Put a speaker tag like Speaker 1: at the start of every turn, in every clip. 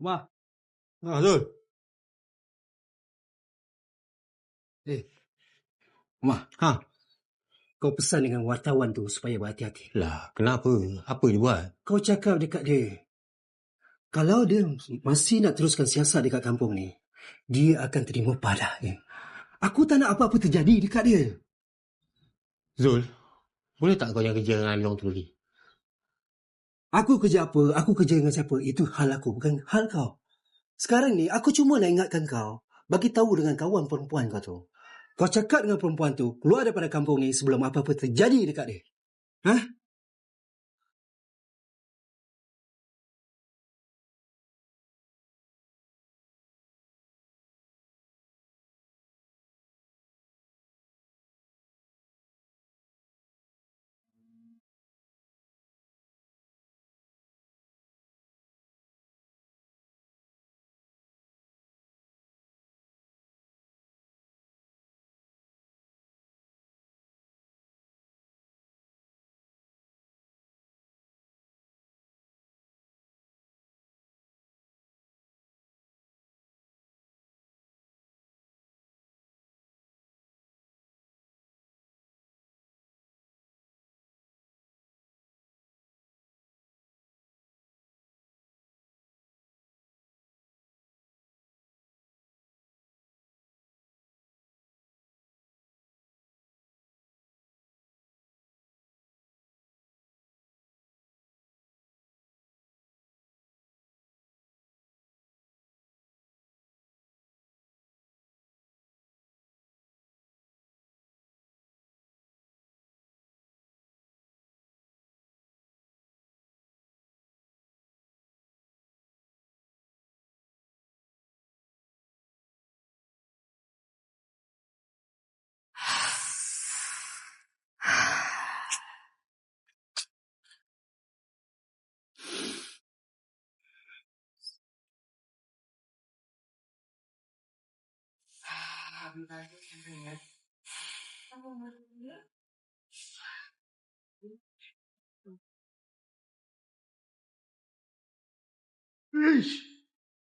Speaker 1: Umar. Zul.
Speaker 2: Umar.
Speaker 3: Kau pesan dengan wartawan tu supaya berhati-hati.
Speaker 2: Lah, kenapa? Apa dia buat?
Speaker 3: Kau cakap dekat dia, kalau dia masih nak teruskan siasat dekat kampung ni, dia akan terima padah. Aku tak nak apa-apa terjadi dekat dia.
Speaker 2: Zul, boleh tak kau yang kerja dengan Long tu lagi?
Speaker 3: Aku kerja apa, aku kerja dengan siapa, itu hal aku, bukan hal kau. Sekarang ni, aku cuma nak ingatkan kau, bagi tahu dengan kawan perempuan kau tu. Kau cakap dengan perempuan tu, keluar daripada kampung ni sebelum apa-apa terjadi dekat dia.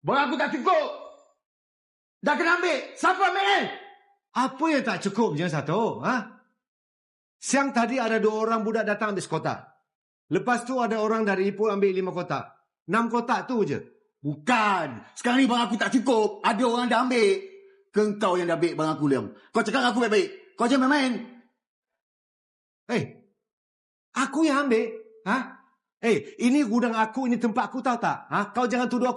Speaker 1: Barang aku tak cukup. Dah kena ambil. Siapa ambil ni?
Speaker 4: Apa yang tak cukup je satu? Siang tadi ada 2 orang budak datang ambil sekotak. Lepas tu ada orang dari Ipoh ambil 5 kotak. 6 kotak tu je.
Speaker 1: Bukan. Sekarang ni barang aku tak cukup. Ada orang dah ambil. Kau yang dah ambil barang aku, Liam. Kau cakap dengan aku baik-baik. Kau jangan main-main.
Speaker 4: Aku yang ambil. Ini gudang aku, ini tempat aku, tahu tak? Kau jangan tuduh aku